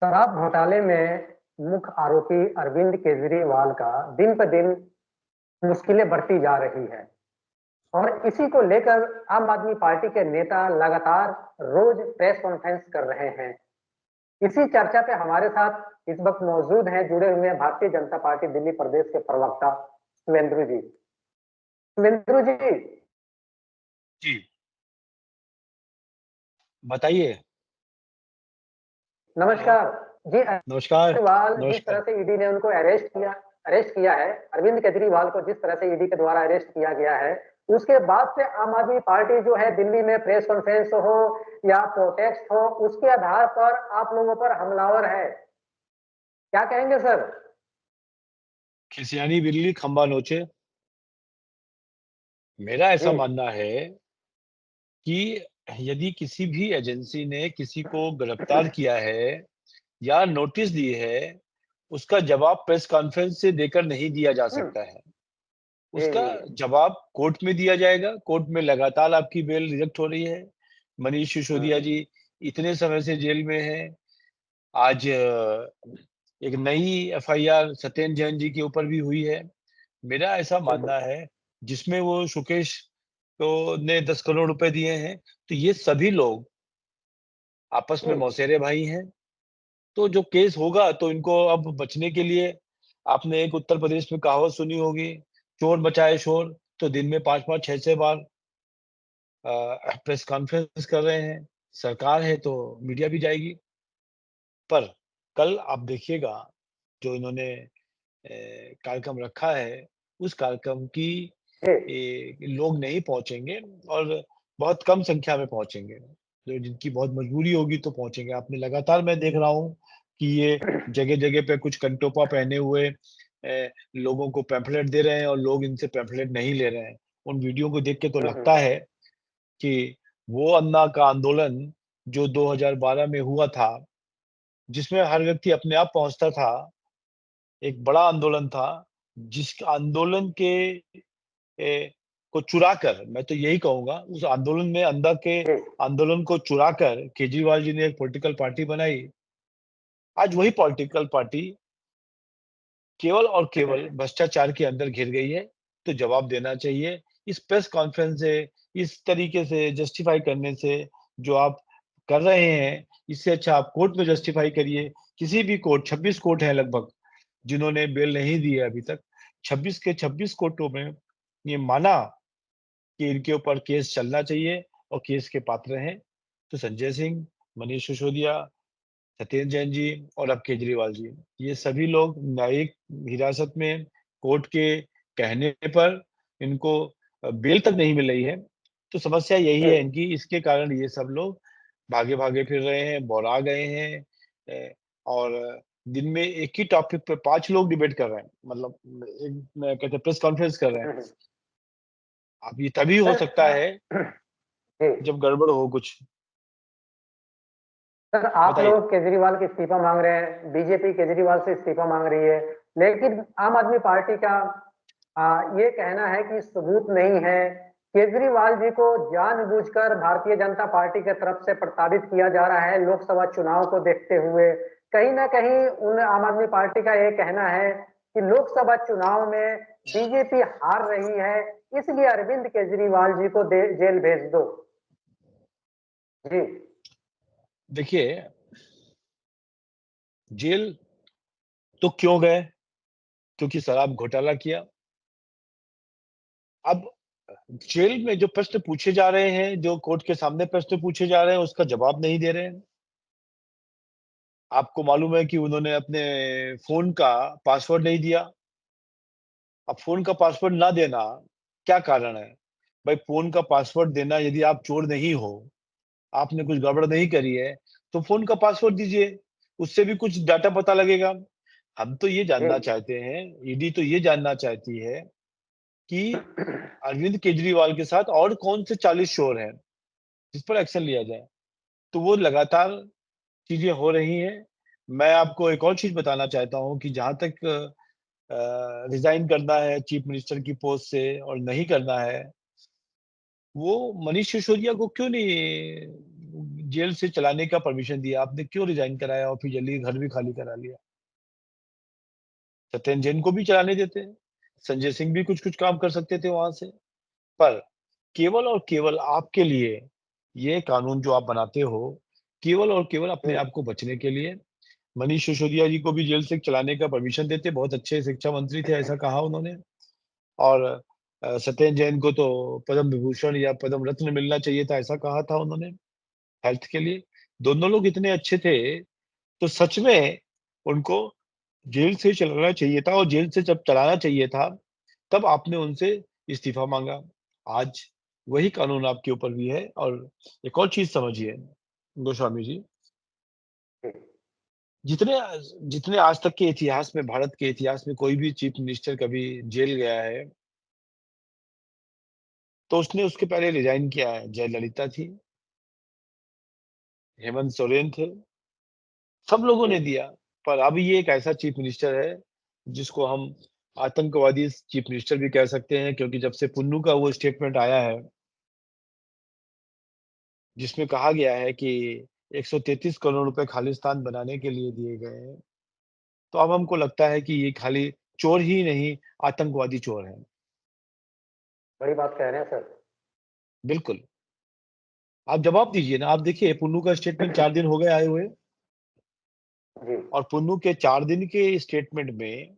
शराब घोटाले में मुख्य आरोपी अरविंद केजरीवाल का दिन ब दिन मुश्किलें बढ़ती जा रही है और इसी को लेकर आम आदमी पार्टी के नेता लगातार रोज प्रेस कॉन्फ्रेंस कर रहे हैं। इसी चर्चा पे हमारे साथ इस वक्त मौजूद हैं, जुड़े हुए हैं भारतीय जनता पार्टी दिल्ली प्रदेश के प्रवक्ता सुवेंद्र जी। सुवेंद्र जी, जी, बताइए। नमस्कार जी। नमस्कार, केजरीवाल जिस तरह नमस्कार। से ईडी ने उनको अरेस्ट किया है, अरविंद केजरीवाल को जिस तरह से ईडी के द्वारा अरेस्ट किया गया है, उसके बाद से आम आदमी पार्टी जो है दिल्ली में प्रेस कॉन्फ्रेंस हो या प्रोटेस्ट हो, उसके आधार पर आप लोगों पर हमलावर है। क्या कहेंगे सर? खिसियानी बिल्ली खंबा नोचे। मेरा जी। ऐसा मानना है कि यदि किसी भी एजेंसी ने किसी को गिरफ्तार किया है या नोटिस दी है, उसका जवाब प्रेस कॉन्फ्रेंस से देकर नहीं दिया जा हम्म, सकता है। जी उसका जी। जवाब कोर्ट में दिया जाएगा। कोर्ट में लगातार आपकी बेल रिजेक्ट हो रही है। मनीष सिसोदिया हम्म, जी इतने समय से जेल में हैं। आज एक नई एफआईआर सत्येंद्र जैन जी के ऊपर भी हुई है। मेरा ऐसा बिल्कुल। मानना है, जिसमें वो सुकेश को ने 10 करोड़ रुपए दिए हैं, तो ये सभी लोग आपस में हम्म, मौसेरे भाई हैं। तो जो केस होगा तो इनको अब बचने के लिए आपने एक उत्तर प्रदेश में कहावत सुनी होगी, चोर बचाए शोर। तो दिन में 5-5 6-6 बार प्रेस कॉन्फ्रेंस कर रहे हैं। सरकार है तो मीडिया भी जाएगी। पर कल आप देखिएगा, जो इन्होंने कार्यक्रम रखा है, उस कार्यक्रम की जी। लोग नहीं पहुँचेंगे और बहुत कम संख्या में पहुँचेंगे। जो जिनकी बहुत मजबूरी होगी तो पहुँचेंगे। आपने लगातार मैं देख रहा हूँ कि ये जगह-जगह पे कुछ कंटोपा पहने हुए लोगों को पैम्फलेट दे रहे हैं और लोग इनसे पैम्फलेट नहीं ले रहे हैं। उन वीडियो को देख के तो लगता हम्म, है कि वो अन्ना का आंदोलन जो 2012 में हुआ था, जिसमें हर व्यक्ति अपने आप पहुँचता था, एक बड़ा आंदोलन था, जिस आंदोलन के को चुराकर, मैं तो यही कहूँगा, उस आंदोलन में अंदर के जी। आंदोलन को चुराकर केजरीवाल जी ने एक पॉलिटिकल पार्टी बनाई। आज वही पॉलिटिकल पार्टी केवल और केवल भ्रष्टाचार के अंदर घिर गई है, तो जवाब देना चाहिए। इस प्रेस कॉन्फ्रेंस से, इस तरीके से जस्टिफाई करने से जो आप कर रहे हैं, इससे अच्छा आप कोर्ट में जस्टिफाई करिए। किसी भी कोर्ट 26 कोर्ट हैं लगभग, जिन्होंने बेल नहीं दी है अभी तक। 26 के 26 कोर्टों में ये माना कि इनके ऊपर केस चलना चाहिए और केस के पात्र हैं, तो संजय सिंह, मनीष सिसोदिया, सत्येंद्र जैन जी और अब केजरीवाल जी। ये सभी लोग न्यायिक हिरासत में कोर्ट के कहने पर इनको बेल तक नहीं मिल रही है। तो समस्या यही जी। है इनकी, इसके कारण ये सब लोग भागे-भागे फिर रहे हैं, बौरा गए हैं और दिन में एक ही टॉपिक पे 5 लोग डिबेट कर रहे हैं। मतलब एक मैं कहते हैं प्रेस कॉन्फ्रेंस कर रहे हैं। हम्म, अब ये तभी हो सर, सकता है जी। जब गड़बड़ हो कुछ। सर, आप बताइए। लोग केजरीवाल की इस्तीफा मांग रहे हैं, बीजेपी केजरीवाल से इस्तीफा मांग रही है, लेकिन आम आदमी पार्टी का ये कहना है कि सबूत नहीं है। केजरीवाल जी को जानबूझकर भारतीय जनता पार्टी की तरफ से प्रताड़ित किया जा रहा है लोकसभा चुनाव को देखते हुए। कहीं ना कहीं उन आम आदमी पार्टी का ये कहना है कि लोकसभा चुनाव में बीजेपी हार रही है, इसलिए अरविंद केजरीवाल जी को जेल भेज दो। जी। देखिए, जेल तो क्यों गए? क्योंकि शराब घोटाला किया। अब जेल में जो प्रश्न पूछे जा रहे हैं, जो कोर्ट के सामने प्रश्न पूछे जा रहे हैं, उसका जवाब नहीं दे रहे हैं। आपको मालूम है कि उन्होंने अपने फ़ोन का पासवर्ड नहीं दिया। अब फ़ोन का पासवर्ड ना देना, क्या कारण है? भाई फ़ोन का पासवर्ड देना, यदि आप चोर नहीं हो, आपने कुछ गड़बड़ नहीं करी है, तो फ़ोन का पासवर्ड दीजिए, उससे भी कुछ डाटा पता लगेगा। हम तो ये जी। जानना चाहते हैं, ईडी तो ये जानना चाहती है कि अरविंद केजरीवाल के साथ और कौन से 40 चोर हैं, जिस पर एक्शन लिया जाए। तो वो लगातार चीज़ें हो रही हैं। मैं आपको एक और चीज़ बताना चाहता हूँ कि जहाँ तक रिज़ाइन करना है चीफ मिनिस्टर की पोस्ट से और नहीं करना है, वो मनीष सिसोदिया को क्यों नहीं जेल से चलाने का परमिशन दिया? आपने क्यों रिज़ाइन कराया और फिर जल्दी घर भी खाली करा लिया? सत्येंद्र जैन को भी चलाने देते। संजय सिंह भी कुछ-कुछ काम कर सकते थे वहाँ से। पर केवल और केवल आपके लिए ये कानून जो आप बनाते हो, केवल और केवल अपने जी, आप को बचने के लिए। मनीष सिसोदिया जी को भी जेल से चलाने का परमिशन देते, बहुत अच्छे शिक्षा मंत्री थे, ऐसा कहा उन्होंने। और सत्येंद्र जैन को तो पद्म विभूषण या पद्म रत्न मिलना चाहिए था, ऐसा कहा था उन्होंने, हेल्थ के लिए। दोनों लोग इतने अच्छे थे, तो सच में उनको जेल से चलाना चाहिए था और जेल से जब चलाना चाहिए था, तब आपने उनसे इस्तीफ़ा माँगा। आज वही कानून आपके ऊपर भी है और एक और चीज़ समझिए, गोस्वामी जी, जी, जितने आज तक के इतिहास में, भारत के इतिहास में कोई भी चीफ मिनिस्टर कभी जेल गया है, तो उसने उसके पहले रिज़ाइन किया है। जयललिता थी, हेमंत सोरेन थे, सब लोगों जी। ने दिया। पर अब ये एक ऐसा चीफ मिनिस्टर है, जिसको हम आतंकवादी चीफ मिनिस्टर भी कह सकते हैं, क्योंकि जब से पुन्नू का वो स्टेटमेंट आया है, जिसमें कहा गया है कि 133 करोड़ रुपए खालिस्तान बनाने के लिए दिए गए हैं, तो अब हमको लगता है कि ये खाली चोर ही नहीं, आतंकवादी चोर हैं। बड़ी बात कह रहे हैं सर। बिल्कुल, आप जवाब दीजिए ना। आप देखिए पुन्नू का स्टेटमेंट 4 दिन हो गए आए हुए जी, और पुन्नू के 4 दिन के स्टेटमेंट में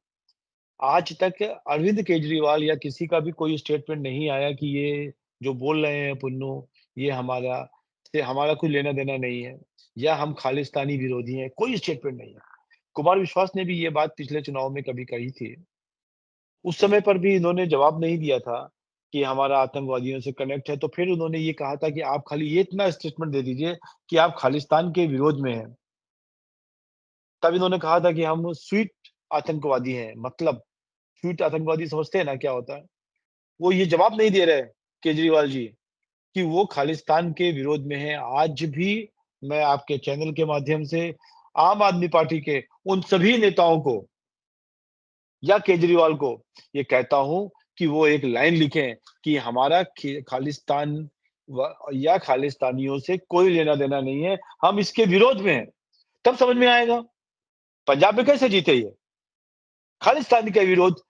आज तक अरविंद केजरीवाल या किसी का भी कोई स्टेटमेंट नहीं आया कि ये जो बोल रहे हैं पुन्नू, ये हमारा कोई लेना-देना नहीं है या हम खालिस्तानी विरोधी हैं, कोई स्टेटमेंट नहीं है। कुमार विश्वास ने भी ये बात पिछले चुनाव में कभी कही थी। उस समय पर भी इन्होंने जवाब नहीं दिया था कि हमारा आतंकवादियों से कनेक्ट है, तो फिर उन्होंने ये कहा था कि आप खाली ये इतना स्टेटमेंट दे दीजिए कि आप खालिस्तान के विरोध में हैं। तब इन्होंने कहा था कि हम स्वीट आतंकवादी हैं, मतलब स्वीट आतंकवादी समझते हैं ना क्या होता है? वो ये जवाब नहीं दे रहे केजरीवाल जी कि वो खालिस्तान के विरोध में हैं। आज भी मैं आपके चैनल के माध्यम से आम आदमी पार्टी के उन सभी नेताओं को या केजरीवाल को ये कहता हूँ कि वो एक लाइन लिखें कि हमारा खालिस्तान या खालिस्तानियों से कोई लेना-देना नहीं है, हम इसके विरोध में हैं। तब समझ में आएगा। पंजाब में कैसे जीते ये? खालिस्तान का विरोध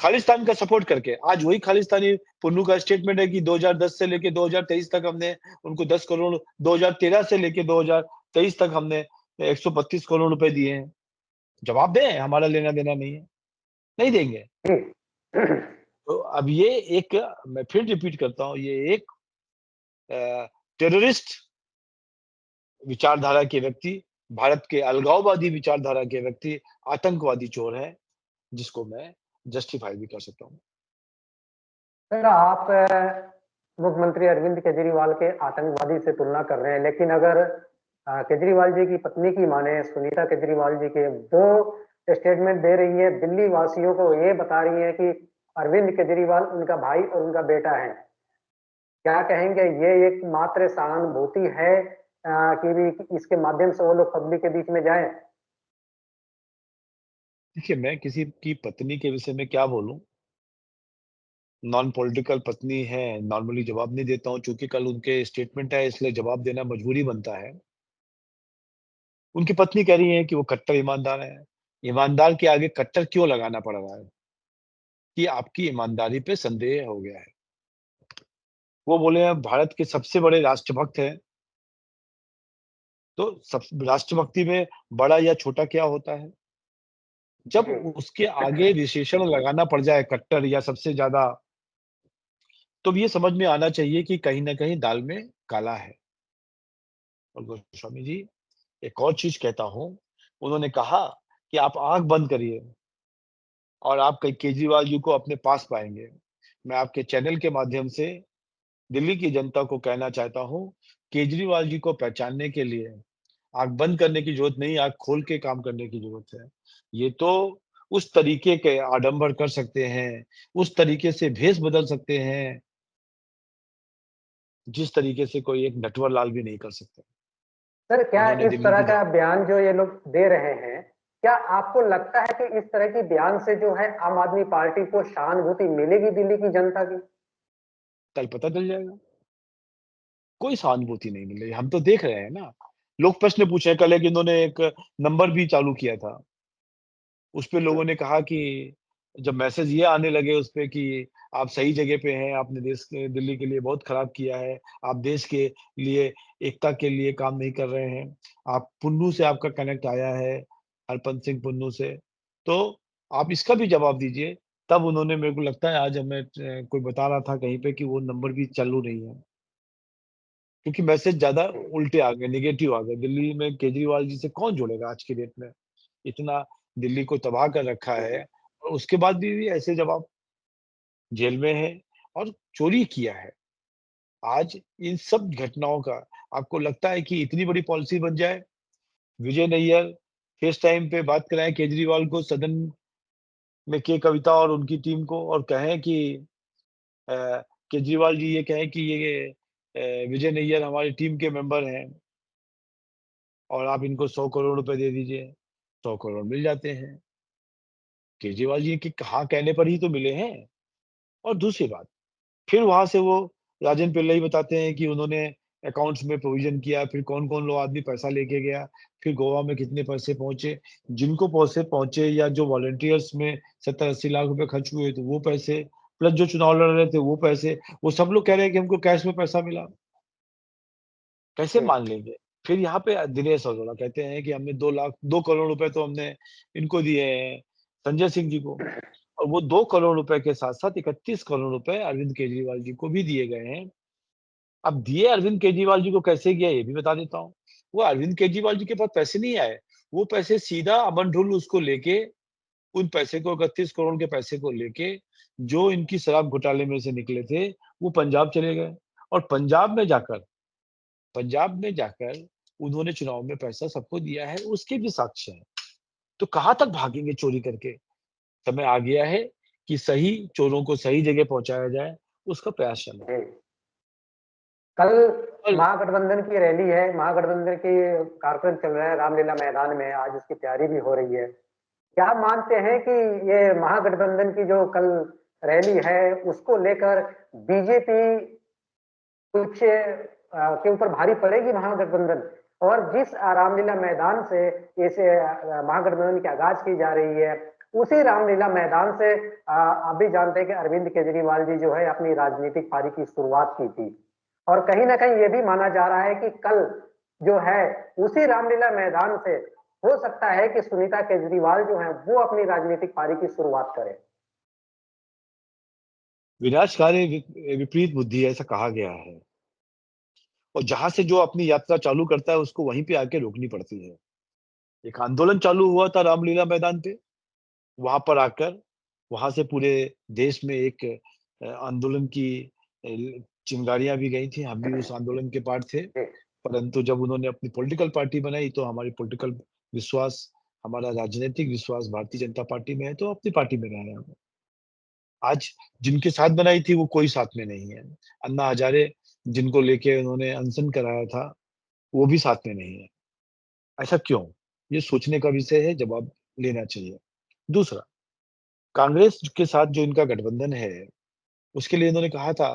खालिस्तान का सपोर्ट करके। आज वही खालिस्तानी पुन्नू का स्टेटमेंट है कि 2010 से लेके 2023 तक हमने उनको 10 करोड़, 2013 से लेके 2023 तक हमने 132 करोड़ रुपए दिए हैं। जवाब दें, हमारा लेना-देना नहीं है। नहीं देंगे। जी। तो अब ये एक, मैं फिर रिपीट करता हूँ, ये एक टेररिस्ट विचारधारा के व्यक्ति, भारत के अलगाववादी विचारधारा के व्यक्ति, आतंकवादी चोर हैं, जिसको मैं जस्टिफाई भी कर सकता हूँ। सर, आप मुख्यमंत्री अरविंद केजरीवाल के आतंकवादी से तुलना कर रहे हैं, लेकिन अगर केजरीवाल जी की पत्नी की माने, सुनीता केजरीवाल जी के, वो स्टेटमेंट दे रही है, दिल्ली वासियों को ये बता रही है कि अरविंद केजरीवाल उनका भाई और उनका बेटा है। क्या कहेंगे, ये एक मात्र सहानुभूति है कि भी इसके माध्यम से वो लोग पब्लिक के बीच में जाएं? देखिए, मैं किसी की पत्नी के विषय में क्या बोलूँ? नॉन पॉलिटिकल पत्नी है, नॉर्मली जवाब नहीं देता हूँ, चूँकि कल उनके स्टेटमेंट है, इसलिए जवाब देना मजबूरी बनता है। उनकी पत्नी कह रही हैं कि वो कट्टर ईमानदार हैं। ईमानदार के आगे कट्टर क्यों लगाना पड़ रहा है? कि आपकी ईमानदारी पे संदेह हो गया है। वो बोले हैं भारत के सबसे बड़े राष्ट्रभक्त हैं, तो सब राष्ट्रभक्ति में बड़ा या छोटा क्या होता है? जब जी, उसके आगे विशेषण लगाना पड़ जाए कट्टर या सबसे ज़्यादा, तो ये समझ में आना चाहिए कि कहीं न कहीं दाल में काला है। और गोस्वामी जी, एक और चीज़ कहता हूँ, उन्होंने कहा कि आप आँख बंद करिए और आप कहीं केजरीवाल जी को अपने पास पाएँगे। मैं आपके चैनल के माध्यम से दिल्ली की जनता को कहना चाहता हूँ, केजरीवाल जी को पहचानने के लिए आँख बंद करने की ज़रूरत नहीं, आँख खोल के काम करने की ज़रूरत है। ये तो उस तरीके के आडंबर कर सकते हैं, उस तरीके से भेष बदल सकते हैं, जिस तरीके से कोई एक नटवर लाल भी नहीं कर सकता। सर, क्या उन्होंने इस दिल्ली तरह की का जन बयान जो ये लोग दे रहे हैं, क्या आपको लगता है कि इस तरह की बयान से जो है आम आदमी पार्टी को सहानुभूति मिलेगी दिल्ली की जनता की? कल पता चल जाएगा। कोई सहानुभूति नहीं मिल रही। हम तो देख रहे हैं ना, लोग प्रश्न पूछ रहे हैं, कल एक इन्होंने एक नंबर भी चालू किया था। उसपे लोगों ने कहा कि जब मैसेज ये आने लगे उसपे कि आप सही जगह पे हैं, आपने देश के दिल्ली के लिए बहुत खराब किया है, आप देश के लिए एकता के लिए काम नहीं कर रहे हैं, आप पुन्नू से आपका कनेक्ट आया है, हरपंत सिंह पुन्नू से, तो आप इसका भी जवाब दीजिए। तब उन्होंने मेरे को लगता है आज हमें कोई बता रहा था कहीं पे कि वो नंबर भी चालू नहीं है। क्योंकि मैसेज ज़्यादा उल्टे आ गए, नेगेटिव आ गए। दिल्ली में केजरीवाल जी से कौन जोड़ेगा आज की डेट में? इतना दिल्ली को तबाह कर रखा है और उसके बाद भी ऐसे जवाब, जेल में है और चोरी किया है। आज इन सब घटनाओं का आपको लगता है कि इतनी बड़ी पॉलिसी बन जाए? विजय नैयर फेस टाइम पे बात कराएँ केजरीवाल को सदन में के कविता और उनकी टीम को और कहें कि अ, केजरीवाल जी ये कहें कि ये विजय नैयर हमारी टीम के मेंबर हैं और आप इनको 100 करोड़ रुपए दे दीजिए, 100 करोड़ मिल जाते हैं। केजरीवाल जी के कहाँ कहने पर ही तो मिले हैं। और दूसरी बात, फिर वहाँ से वो राजन पिल्लई बताते हैं कि उन्होंने अकाउंट्स में प्रोविज़न किया, फिर कौन-कौन लोग आदमी पैसा लेके गया, फिर गोवा में कितने पैसे पहुँचे, जिनको पैसे पहुँचे या जो वॉलंटियर्स में 70-80 लाख रुपए खर्च हुए, तो वो पैसे, प्लस जो चुनाव लड़ रहे थे वो पैसे, वो सब लोग कह रहे हैं कि हमको कैश में पैसा मिला। कैसे जी, मान लेंगे? फिर यहाँ पे दिनेश अरोड़ा कहते हैं कि हमने 2 करोड़ रुपए तो हमने इनको दिए हैं, संजय सिंह जी को। और वो 2 करोड़ रुपए के साथ-साथ 31 करोड़ रुपए अरविंद केजरीवाल जी को भी दिए गए हैं। अब दिए अरविंद केजरीवाल जी को कैसे गया ये भी बता देता हूँ। वो अरविंद केजरीवाल जी के पास पैसे नहीं आए, वो पैसे सीधा अमन ढुल उसको लेके उन पैसे को 31 करोड़ के पैसे को लेके जो इनकी शराब घोटाले में से निकले थे, वो पंजाब चले गए और पंजाब में जाकर उन्होंने चुनाव में पैसा सबको दिया है, उसके भी साक्ष्य हैं। तो कहाँ तक भागेंगे चोरी करके? समय आ गया है कि सही चोरों को सही जगह पहुँचाया जाए, उसका प्रयास चले। जी। कल और महागठबंधन की रैली है, महागठबंधन की कार्यक्रम चल रहा है रामलीला मैदान में, आज उसकी तैयारी भी हो रही है। क्या आप मानते हैं कि ये महागठबंधन की जो कल रैली है, उसको लेकर बीजेपी कुछ के ऊपर भारी पड़ेगी महागठबंधन? और जिस रामलीला मैदान से इस महागठबंधन की आगाज की जा रही है, उसी रामलीला मैदान से आप भी जानते हैं कि अरविंद केजरीवाल जी जो है अपनी राजनीतिक पारी की शुरुआत की थी और कहीं ना कहीं ये भी माना जा रहा है कि कल जो है उसी रामलीला मैदान से हो सकता है कि सुनीता केजरीवाल जो है वो अपनी राजनीतिक पारी की शुरुआत करें। विनाशकारी विपरीत बुद्धि है, ऐसा कहा गया है। और जहाँ से जो अपनी यात्रा चालू करता है, उसको वहीं पे आके रोकनी पड़ती है। एक आंदोलन चालू हुआ था रामलीला मैदान पे, वहाँ पर आकर वहाँ से पूरे देश में एक आंदोलन की चिंगारियाँ भी गई थी, हम भी उस आंदोलन के पार्ट थे। जी, परंतु जब उन्होंने अपनी पॉलिटिकल पार्टी बनाई, तो हमारी पॉलिटिकल विश्वास, हमारा राजनैतिक विश्वास भारतीय जनता पार्टी में है, तो अपनी पार्टी में रहे हम। आज जिनके साथ बनाई थी, वो कोई साथ में नहीं है। अन्ना हज़ारे जिनको लेके उन्होंने अनशन कराया था, वो भी साथ में नहीं है। ऐसा क्यों? ये सोचने का विषय है, जवाब लेना चाहिए। दूसरा, कांग्रेस के साथ जो इनका गठबंधन है, उसके लिए इन्होंने कहा था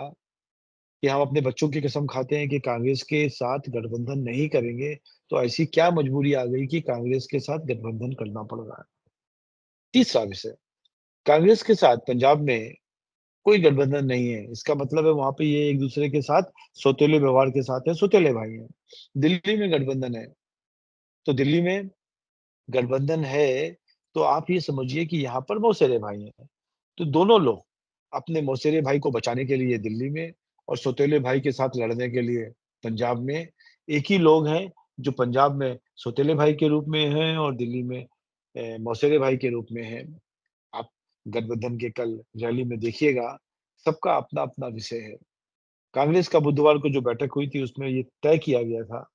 कि हम अपने बच्चों की कसम खाते हैं कि कांग्रेस के साथ गठबंधन नहीं करेंगे, तो ऐसी क्या मजबूरी आ गई कि कांग्रेस के साथ गठबंधन करना पड़ रहा है। तीसरा विषय, कांग्रेस के साथ पंजाब में कोई गठबंधन नहीं है। इसका मतलब है वहाँ पे ये एक-दूसरे के साथ सौतेले व्यवहार के साथ है, सौतेले भाई हैं। दिल्ली में गठबंधन है, तो दिल्ली में गठबंधन है, तो आप ये समझिए कि यहाँ पर मौसेरे भाई हैं। तो दोनों लोग अपने मौसेरे भाई को बचाने के लिए दिल्ली में और सौतेले भाई के साथ लड़ने के लिए पंजाब में, एक ही लोग हैं जो पंजाब में सौतेले भाई के रूप में हैं और दिल्ली में मौसेरे भाई के रूप में हैं। आप गठबंधन के कल रैली में देखिएगा, सबका अपना-अपना विषय है। कांग्रेस का बुधवार को जो बैठक हुई थी, उसमें ये तय किया गया था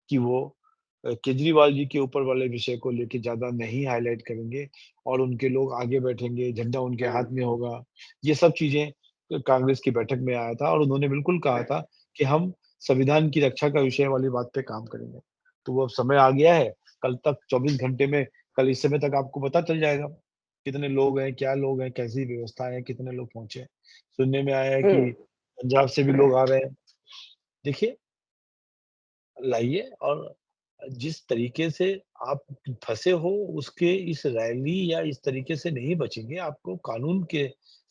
कि वो केजरीवाल जी के ऊपर वाले विषय को लेके ज़्यादा नहीं हाइलाइट करेंगे और उनके लोग आगे बैठेंगे, झंडा उनके जी, हाथ में होगा। ये सब चीज़ें कांग्रेस की बैठक में आया था और उन्होंने बिल्कुल कहा था कि हम संविधान की रक्षा का विषय वाली बात पे काम करेंगे। तो वो अब समय आ गया है, कल तक 24 घंटे में, कल इस समय तक आपको पता चल जाएगा, कितने लोग हैं, क्या लोग हैं, कैसी व्यवस्था है, कितने लोग पहुँचे। सुनने में आया है जी, कि पंजाब से भी लोग आ रहे हैं। देखिए, लाइए और जिस तरीके से आप फँसे हो उसके इस रैली या इस तरीके से नहीं बचेंगे, आपको कानून के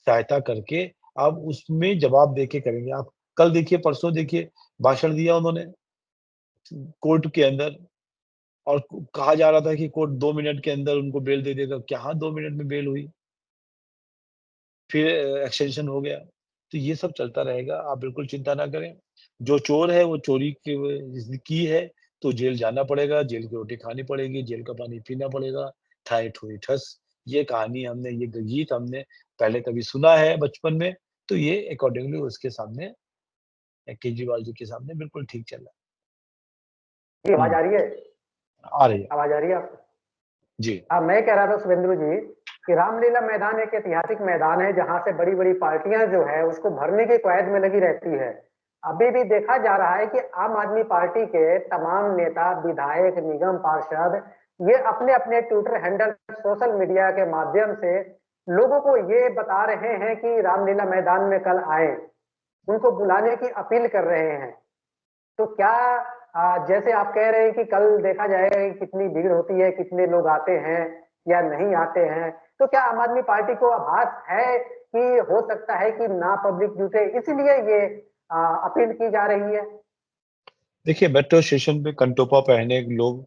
सहायता करके आप उसमें जवाब दे के करेंगे। आप कल देखिए, परसों देखिए, भाषण दिया उन्होंने कोर्ट के अंदर और कहा जा रहा था कि कोर्ट 2 मिनट के अंदर उनको बेल दे देगा। कहाँ 2 मिनट में बेल हुई? फिर एक्सटेंशन हो गया। तो ये सब चलता रहेगा, आप बिल्कुल चिंता ना करें। जो चोर है वो चोरी की है तो जेल जाना पड़ेगा, जेल की रोटी खानी पड़ेगी, जेल का पानी पीना पड़ेगा, ठाई ठुई ठस। ये कहानी हमने ये गीत हमने पहले कभी सुना है बचपन में, तो ये अकॉर्डिंगली उसके सामने केजरीवाल जी के सामने बिल्कुल ठीक चल रहा जी, है। आवाज़ आ रही है? आ रही है। आवाज़ आ रही है आपको? जी, हाँ, मैं कह रहा था शुभेंदु जी कि रामलीला मैदान एक ऐतिहासिक मैदान है जहां से बड़ी-बड़ी पार्टियां जो है उसको भरने की कवायद में लगी रहती है। अभी भी देखा जा रहा है कि आम आदमी पार्टी के तमाम नेता, विधायक, निगम पार्षद ये अपने-अपने ट्विटर हैंडल, सोशल मीडिया के माध्यम से लोगों को ये बता रहे हैं कि रामलीला मैदान में कल आए, उनको बुलाने की अपील कर रहे हैं। तो क्या जैसे आप कह रहे हैं कि कल देखा जाएगा कि कितनी भीड़ होती है, कितने लोग आते हैं या नहीं आते हैं, तो क्या आम आदमी पार्टी को आभास है कि हो सकता है कि ना पब्लिक जुटे, इसीलिए ये अपील की जा रही है? देखिए मेट्रो स्टेशन पे कनटोपा पहने लोग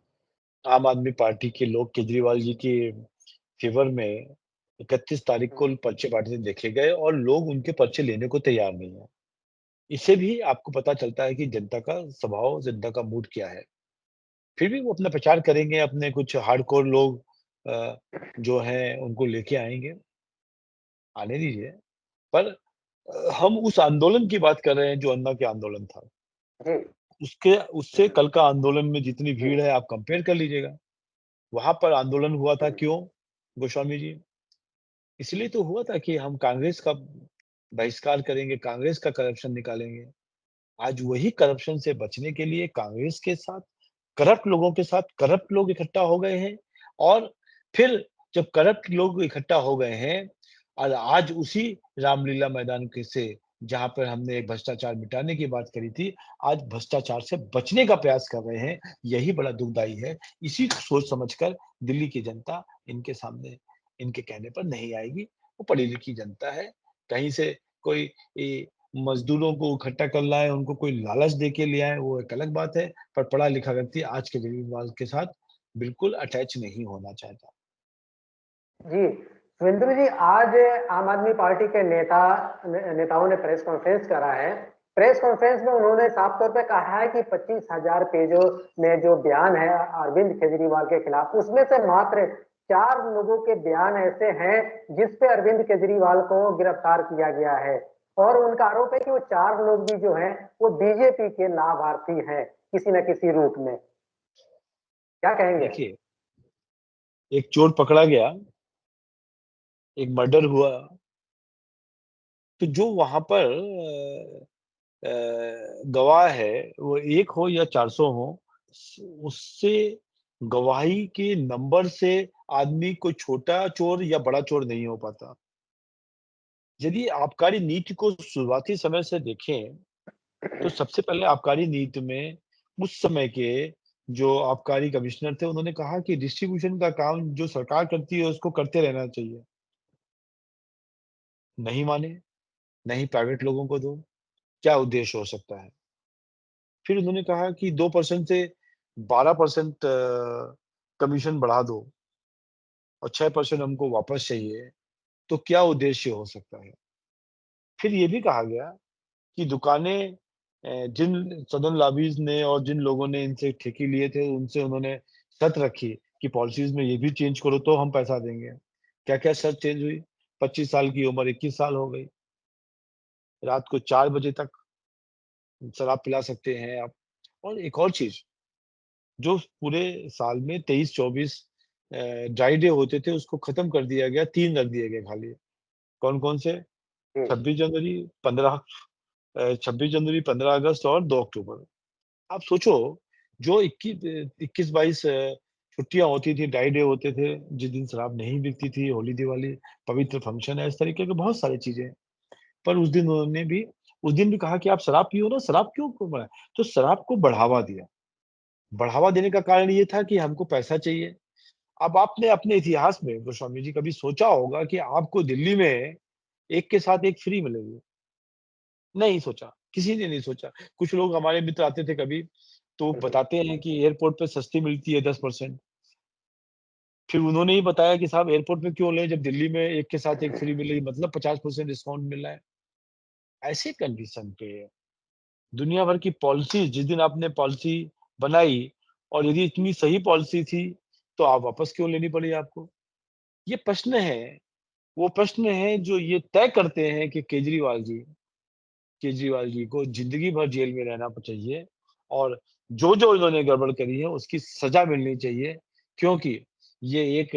आम आदमी पार्टी के लोग केजरीवाल जी के फ़ेवर में 31 तारीख को पर्चे बाँटते देखे गए और लोग उनके पर्चे लेने को तैयार नहीं हैं। इससे भी आपको पता चलता है कि जनता का स्वभाव, जनता का मूड क्या है। फिर भी वो अपना प्रचार करेंगे, अपने कुछ हार्डकोर लोग जो हैं उनको लेके आएँगे, आने दीजिए। पर हम उस आंदोलन की बात कर रहे हैं जो अन्ना के आंदोलन था। जी, उसके उससे कल का आंदोलन में जितनी जी, भीड़ है आप कंपेयर कर लीजिएगा। वहाँ पर आंदोलन हुआ था हुँ, क्यों, गोस्वामी जी? इसलिए तो हुआ था कि हम कांग्रेस का बहिष्कार करेंगे, कांग्रेस का करप्शन निकालेंगे। आज वही करप्शन से बचने के लिए कांग्रेस के साथ, करप्ट लोगों के साथ करप्ट लोग इकट्ठा हो गए हैं और फिर जब करप्ट लोग इकट्ठा हो गए हैं और आज उसी रामलीला मैदान के से जहाँ पर हमने एक भ्रष्टाचार मिटाने की बात करी थी, आज भ्रष्टाचार से बचने का प्रयास कर रहे हैं, यही बड़ा दुखदाई है। इसी को सोच समझकर दिल्ली की जनता इनके सामने, इनके कहने पर नहीं आएगी। वो पढ़ी-लिखी जनता है, कहीं से कोई मज़दूरों को इकट्ठा कर लाएँ, उनको कोई लालच दे के ले आएँ, वो एक अलग बात है, पर पढ़ा-लिखा व्यक्ति आज के केजरीवाल के साथ बिल्कुल अटैच नहीं होना चाहता। जी। सुरेंद्र जी, आज आम आदमी पार्टी के नेताओं ने प्रेस कॉन्फ्रेंस करा है। प्रेस कॉन्फ्रेंस में उन्होंने साफ तौर पे कहा है कि 25,000 पेजों में जो बयान है अरविंद केजरीवाल के खिलाफ, उसमें से मात्र 4 लोगों के बयान ऐसे हैं जिस पे अरविंद केजरीवाल को गिरफ्तार किया गया है। और उनका आरोप है कि वो 4 लोग भी जो हैं, वो बीजेपी के लाभार्थी हैं, किसी न किसी रूप में। क्या कहेंगे? देखिए, एक चोर पकड़ा गया, एक मर्डर हुआ, तो जो वहाँ पर गवाह है, वो 1 हो या 400 हो, उससे गवाही के नंबर से आदमी कोई छोटा चोर या बड़ा चोर नहीं हो पाता। यदि आबकारी नीति को शुरुआती समय से देखें तो सबसे पहले आबकारी नीति में उस समय के जो आबकारी कमिश्नर थे, उन्होंने कहा कि डिस्ट्रीब्यूशन का काम जो सरकार करती है, उसको करते रहना चाहिए। नहीं माने, नहीं प्राइवेट लोगों को दो, क्या उद्देश्य हो सकता है? फिर उन्होंने कहा कि 2% से 12% कमीशन बढ़ा दो और 6% हमको वापस चाहिए, तो क्या उद्देश्य हो सकता है? फिर ये भी कहा गया कि दुकानें जिन सदन लॉबीज़ ने और जिन लोगों ने इनसे ठेके लिए थे, उनसे उन्होंने शर्त रखी कि पॉलिसीज़ में ये भी चेंज करो तो हम पैसा देंगे। क्या-क्या शर्त चेंज हुई? 25 साल की उम्र 21 साल हो गई। रात को 4 बजे तक शराब पिला सकते हैं आप। और एक और चीज़, जो पूरे साल में 23-24 ड्राई डे होते थे, उसको खत्म कर दिया गया, 3 रख दिए गए खाली। कौन-कौन से? जी। 26 जनवरी, 26 जनवरी, 15 अगस्त और 2 अक्टूबर। आप सोचो, जो 21-22 छुट्टियाँ होती थी, ड्राई डे होते थे, जिस दिन शराब नहीं बिकती थी, होली, दिवाली, पवित्र फंक्शन है, इस तरीके के बहुत सारी चीज़ें हैं। पर उस दिन भी कहा कि आप शराब पियो ना, शराब क्यों को बढ़ाएँ? तो शराब को बढ़ावा दिया। बढ़ावा देने का कारण ये था कि हमको पैसा चाहिए। अब आपने अपने इतिहास में गोस्वामी जी कभी सोचा होगा कि आपको दिल्ली में एक के साथ एक फ्री मिलेगी? नहीं सोचा, किसी ने नहीं सोचा। कुछ लोग हमारे मित्र आते थे कभी, तो बिल्कुल। बताते हैं कि एयरपोर्ट पे सस्ती मिलती है 10%। फिर उन्होंने ही बताया कि साहब एयरपोर्ट पे क्यों लें जब दिल्ली में एक के साथ एक फ्री मिल रही है, मतलब 50% डिस्काउंट मिल रहा है। ऐसे कंडीशन पे दुनिया भर की पॉलिसी जिस दिन आपने पॉलिसी बनाई और यदि इतनी सही पॉलिसी थी, तो आप वापस क्यों लेनी पड़ी आपको? ये प्रश्न है, वो प्रश्न है जो ये तय करते हैं कि केजरीवाल जी को ज़िंदगी भर जेल में रहना प चाहिए और जो-जो इन्होंने गड़बड़ करी है, उसकी सज़ा मिलनी चाहिए, क्योंकि ये एक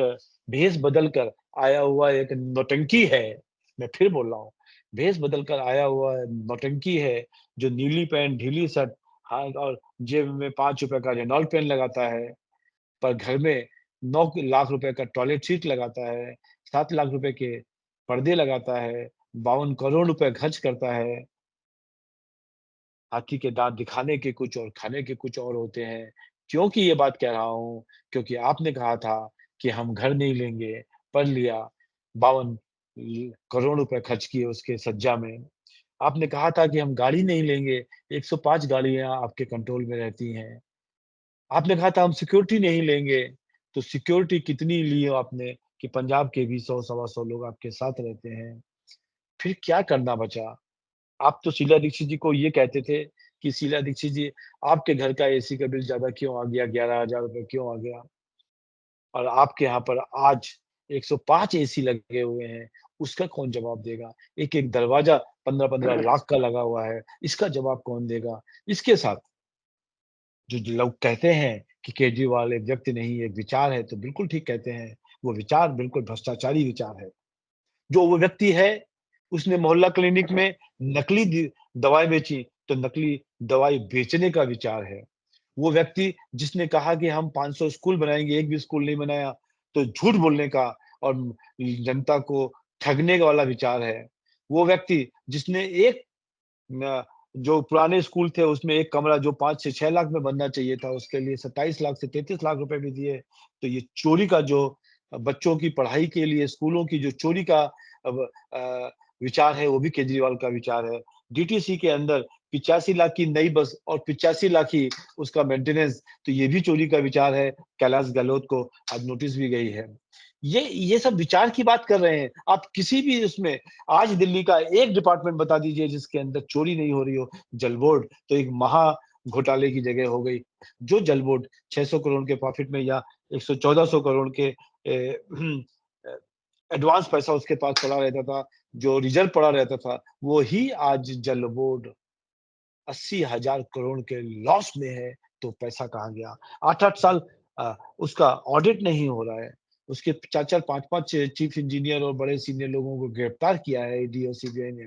भेष बदल कर आया हुआ एक नौटंकी है। मैं फिर बोल रहा हूँ, भेष बदल कर आया हुआ नौटंकी है, जो नीली पैंट, ढीली शर्ट, हाँ, और जेब में ₹5 का रेनॉल्ट पेन लगाता है, पर घर में 9 लाख रुपए का टॉयलेट सीट लगाता है, 7 लाख रुपए के पर्दे लगाता है, 52 करोड़ रुपए खर्च करता है। हाथी के दाँत दिखाने के कुछ और खाने के कुछ और होते हैं। क्यों की ये बात कह रहा हूँ? क्योंकि आपने कहा था कि हम घर नहीं लेंगे, पर लिया 52 करोड़ रुपए खर्च किए उसके सज्जा में। आपने कहा था कि हम गाड़ी नहीं लेंगे, 105 गाड़ियाँ आपके कंट्रोल में रहती हैं। आपने कहा था हम सिक्योरिटी नहीं लेंगे, तो सिक्योरिटी कितनी ली हो आपने कि पंजाब के भी 100 सवा 100 लोग आपके साथ रहते हैं। फिर क्या करना बचा? आप तो शीला दीक्षित जी को ये कहते थे कि शीला दीक्षित जी, आपके घर का एसी का बिल ज़्यादा क्यों आ गया? ₹11,000 क्यों आ गया? और आपके यहाँ पर आज 105 एसी लगे हुए हैं, उसका कौन जवाब देगा? एक-एक दरवाज़ा 15-15 लाख का लगा हुआ है, इसका जवाब कौन देगा? इसके साथ जो लोग कहते हैं कि केजरीवाल एक व्यक्ति नहीं, एक विचार है, तो बिल्कुल ठीक कहते हैं। वो विचार बिल्कुल भ्रष्टाचारी विचार है। जो वो व्यक्ति है, उसने मोहल्ला क्लिनिक में नकली दवाएँ बेची, तो नकली दवाई बेचने का विचार है। वो व्यक्ति जिसने कहा कि हम 500 स्कूल बनाएँगे, एक भी स्कूल नहीं बनाया, तो झूठ बोलने का और जनता को ठगने वाला विचार है। वो व्यक्ति जिसने एक न जो पुराने स्कूल थे उसमें एक कमरा जो 5 से 6 लाख में बनना चाहिए था, उसके लिए 27 लाख से 33 लाख रुपए भी दिए। तो ये चोरी का जो बच्चों की पढ़ाई के लिए स्कूलों की जो चोरी का अब विचार है, वो भी केजरीवाल का विचार है। डीटीसी के अंदर 85 लाख की नई बस और 85 लाख ही उसका मेंटेनेंस, तो ये भी चोरी का विचार है। कैलाश गहलोत को आज नोटिस भी गई है। ये सब विचार की बात कर रहे हैं। आप किसी भी उसमें आज दिल्ली का एक डिपार्टमेंट बता दीजिए जिसके अंदर चोरी नहीं हो रही हो। जल बोर्ड तो एक महा घोटाले की जगह हो गई। जो जल बोर्ड 600 करोड़ के प्रॉफिट में या 114 करोड़ के एडवांस पैसा उसके पास पड़ा रहता था, जो रिजर्व पड़ा रहता था, वो ही आज जल बोर्ड 80,000 करोड़ के लॉस में है, तो पैसा कहाँ गया? 8-8 साल उसका ऑडिट नहीं हो रहा है। उसके 4-4 5-5 चीफ इंजीनियर और बड़े सीनियर लोगों को गिरफ्तार किया है ईडी और सीबीआई ने।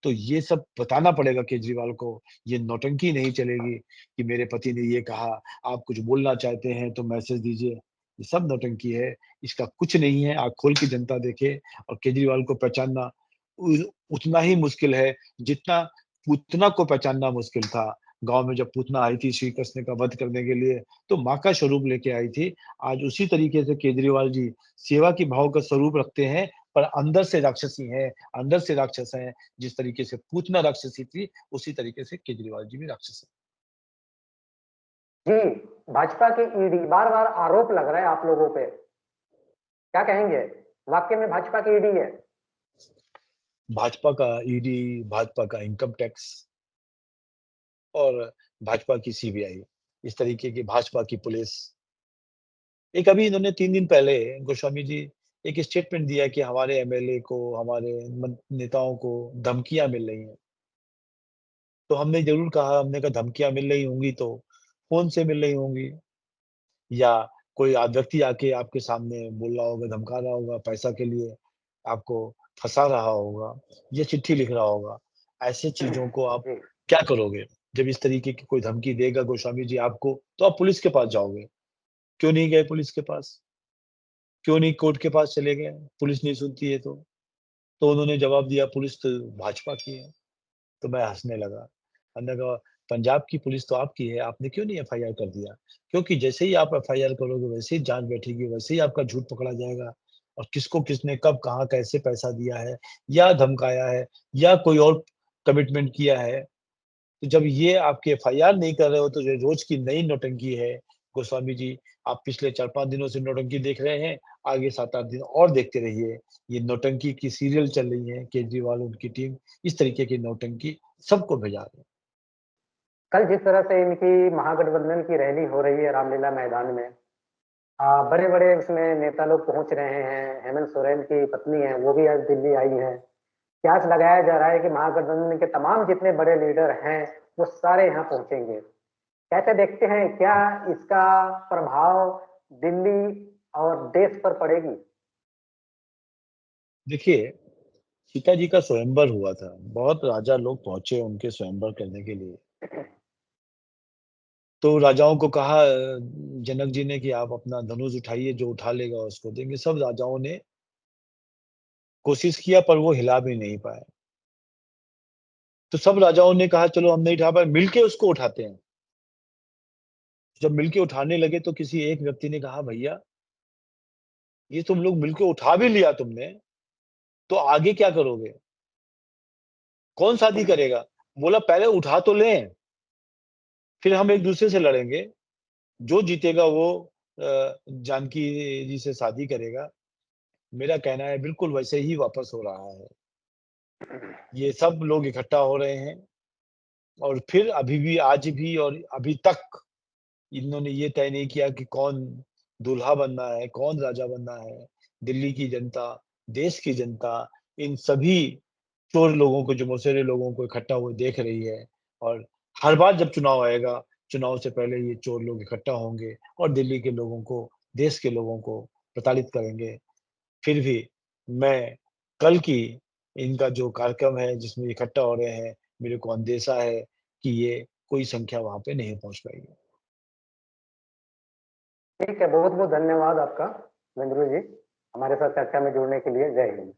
तो ये सब बताना पड़ेगा केजरीवाल को, ये नौटंकी नहीं चलेगी कि मेरे पति ने ये कहा, आप कुछ बोलना चाहते हैं तो मैसेज दीजिए। ये सब नौटंकी है, इसका कुछ नहीं है, आँख खोल के जनता देखे और केजरीवाल को पहचानना उ उतना ही मुश्किल है, जितना पूतना को पहचानना मुश्किल था। गाँव में जब पूतना आई थी श्री कृष्ण का वध करने के लिए, तो माँ का स्वरूप लेके आई थी। आज उसी तरीके से केजरीवाल जी सेवा की भाव का स्वरूप रखते हैं, पर अंदर से राक्षसी हैं, अंदर से राक्षस हैं। जिस तरीके से पूतना राक्षसी थी, उसी तरीके से केजरीवाल जी भी राक्षस हैं। जी, भाजपा के ईडी बार-बार आरोप लग रहा है आप लोगों पे। क्या कहेंगे? वाक़ई में भाजपा की ईडी है? भाजपा का ईडी, भाजपा का इनकम टैक्स और भाजपा की सीबीआई, इस तरीके की भाजपा की पुलिस। एक अभी इन्होंने 3 दिन पहले गोस्वामी जी एक स्टेटमेंट दिया कि हमारे एमएलए को, हमारे नेताओं को धमकियाँ मिल रही हैं। तो हमने ज़रूर कहा, हमने कहा धमकियाँ मिल रही होंगी तो फ़ोन से मिल रही होंगी या कोई व्यक्ति आके आपके सामने बोल रहा होगा, धमका रहा होगा पैसा के लिए, आपको फँसा रहा होगा या चिट्ठी लिख रहा होगा। ऐसे चीज़ों को आप जी, क्या करोगे? जब इस तरीके की कोई धमकी देगा गोस्वामी जी आपको, तो आप पुलिस के पास जाओगे। क्यों नहीं गए पुलिस के पास? क्यों नहीं कोर्ट के पास चले गए? पुलिस नहीं सुनती है तो? तो उन्होंने जवाब दिया पुलिस तो भाजपा की है। तो मैं हँसने लगा। हमने कहा पंजाब की पुलिस तो आपकी है, आपने क्यों नहीं एफआईआर कर दिया? क्योंकि जैसे ही आप एफआईआर करोगे, वैसे ही जाँच बैठेगी, वैसे ही आपका झूठ पकड़ा जाएगा और किसको किसने कब, कहाँ, कैसे पैसा दिया है या धमकाया है या कोई और कमिटमेंट किया है। तो जब ये आपकी एफआईआर नहीं कर रहे हो, तो जो रोज़ की नई नौटंकी है, गोस्वामी जी, आप पिछले 4-5 दिनों से नौटंकी देख रहे हैं, आगे 7-8 दिन और देखते रहिए। ये नौटंकी की सीरियल चल रही है, केजरीवाल उनकी टीम इस तरीके की नौटंकी सबको भिजा रहे हैं। कल जिस तरह से इनकी महागठबंधन की रैली हो रही है रामलीला मैदान में, बड़े-बड़े उसमें नेता लोग पहुँच रहे हैं, हेमंत सोरेन की पत्नी है, वो भी आज दिल्ली आई हैं। कयास लगाया जा रहा है कि महागठबंधन के तमाम जितने बड़े लीडर हैं, वो सारे यहाँ पहुँचेंगे। कैसे देखते हैं, क्या इसका प्रभाव दिल्ली और देश पर पड़ेगी? देखिए, सीता जी का स्वयंवर हुआ था, बहुत राजा लोग पहुँचे उनके स्वयंवर करने के लिए। तो राजाओं को कहा जनक जी ने कि आप अपना धनुष उठाइए, जो उठा लेगा उसको देंगे। सब राजाओं ने कोशिश किया पर वो हिला भी नहीं पाए। तो सब राजाओं ने कहा चलो हम नहीं उठा पाए, मिलके उसको उठाते हैं। जब मिलके उठाने लगे तो किसी एक व्यक्ति ने कहा भैया, ये तुम लोग मिलके उठा भी लिया तुमने, तो आगे क्या करोगे? कौन शादी करेगा? बोला पहले उठा तो लें, फिर हम एक-दूसरे से लड़ेंगे। जो जीतेगा वो जानकी जी से शादी करेगा। मेरा कहना है बिल्कुल वैसे ही वापस हो रहा है। ये सब लोग इकट्ठा हो रहे हैं और फिर अभी भी आज भी और अभी तक इन्होंने ये तय नहीं किया कि कौन दूल्हा बनना है, कौन राजा बनना है। दिल्ली की जनता, देश की जनता इन सभी चोर लोगों को, जो मौसेरे लोगों को इकट्ठा हुए देख रही है और हर बार जब चुनाव आएगा, चुनाव से पहले ये चोर लोग इकट्ठा होंगे और दिल्ली के लोगों को, देश के लोगों को प्रताड़ित करेंगे। फिर भी मैं कल की इनका जो कार्यक्रम है जिसमें इकट्ठा हो रहे हैं, मेरे को अंदेशा है कि ये कोई संख्या वहाँ पे नहीं पहुँच पाएगी। ठीक है, बहुत-बहुत धन्यवाद आपका, महेंद्र जी, हमारे साथ चर्चा में जुड़ने के लिए। जय हिंद।